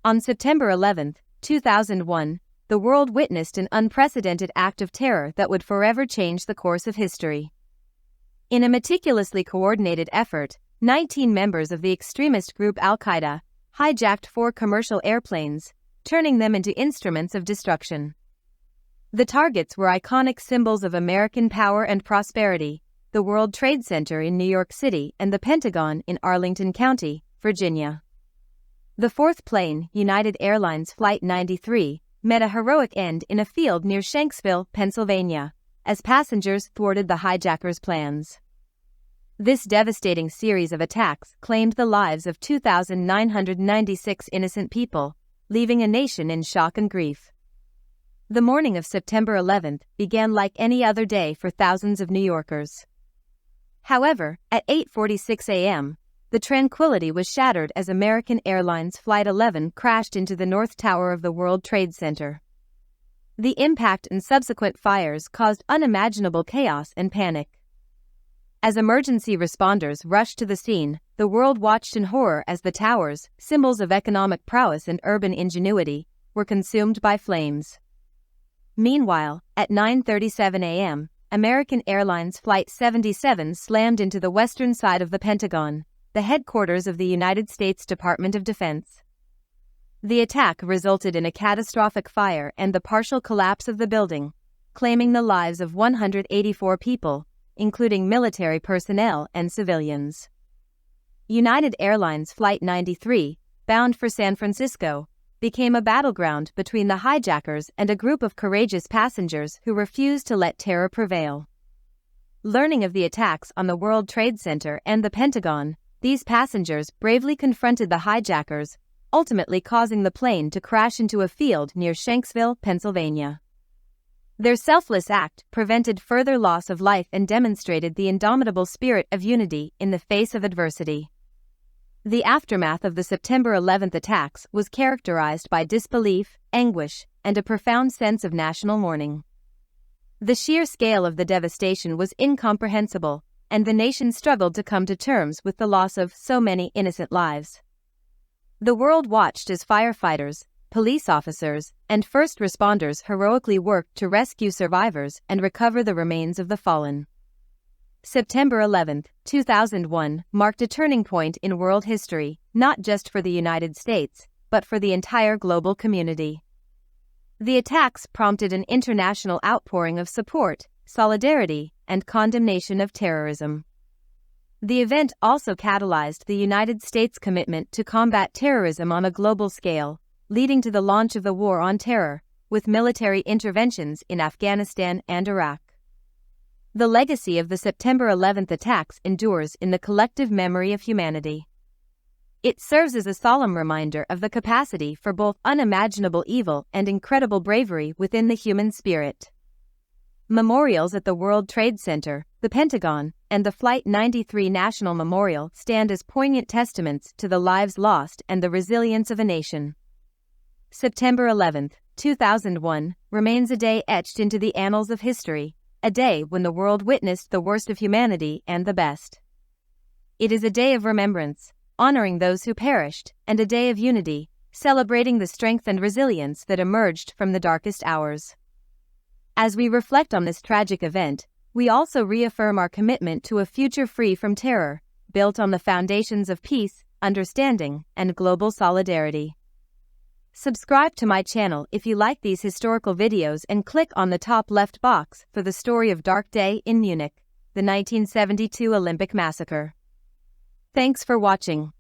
On September 11, 2001, the world witnessed an unprecedented act of terror that would forever change the course of history. In a meticulously coordinated effort, 19 members of the extremist group Al-Qaeda hijacked 4 commercial airplanes, turning them into instruments of destruction. The targets were iconic symbols of American power and prosperity: the World Trade Center in New York City and the Pentagon in Arlington County, Virginia. The fourth plane, United Airlines Flight 93, met a heroic end in a field near Shanksville, Pennsylvania, as passengers thwarted the hijackers' plans. This devastating series of attacks claimed the lives of 2,996 innocent people, leaving a nation in shock and grief. The morning of September 11 began like any other day for thousands of New Yorkers. However, at 8:46 a.m., the tranquility was shattered as American Airlines Flight 11 crashed into the North Tower of the World Trade Center. The impact and subsequent fires caused unimaginable chaos and panic. As emergency responders rushed to the scene, the world watched in horror as the towers, symbols of economic prowess and urban ingenuity, were consumed by flames. Meanwhile, at 9:37 a.m., American Airlines Flight 77 slammed into the western side of the Pentagon, the headquarters of the United States Department of Defense. The attack resulted in a catastrophic fire and the partial collapse of the building, claiming the lives of 184 people, including military personnel and civilians. United Airlines Flight 93, bound for San Francisco, became a battleground between the hijackers and a group of courageous passengers who refused to let terror prevail. Learning of the attacks on the World Trade Center and the Pentagon, these passengers bravely confronted the hijackers, ultimately causing the plane to crash into a field near Shanksville, Pennsylvania. Their selfless act prevented further loss of life and demonstrated the indomitable spirit of unity in the face of adversity. The aftermath of the September 11 attacks was characterized by disbelief, anguish, and a profound sense of national mourning. The sheer scale of the devastation was incomprehensible, and the nation struggled to come to terms with the loss of so many innocent lives. The world watched as firefighters, police officers, and first responders heroically worked to rescue survivors and recover the remains of the fallen. September 11, 2001, marked a turning point in world history, not just for the United States, but for the entire global community. The attacks prompted an international outpouring of support, solidarity, and condemnation of terrorism. The event also catalyzed the United States' commitment to combat terrorism on a global scale, leading to the launch of the War on Terror, with military interventions in Afghanistan and Iraq. The legacy of the September 11 attacks endures in the collective memory of humanity. It serves as a solemn reminder of the capacity for both unimaginable evil and incredible bravery within the human spirit. Memorials at the World Trade Center, the Pentagon, and the Flight 93 National Memorial stand as poignant testaments to the lives lost and the resilience of a nation. September 11, 2001, remains a day etched into the annals of history, a day when the world witnessed the worst of humanity and the best. It is a day of remembrance, honoring those who perished, and a day of unity, celebrating the strength and resilience that emerged from the darkest hours. As we reflect on this tragic event, we also reaffirm our commitment to a future free from terror, built on the foundations of peace, understanding, and global solidarity. Subscribe to my channel if you like these historical videos and click on the top left box for the story of Dark Day in Munich, the 1972 Olympic massacre. Thanks for watching.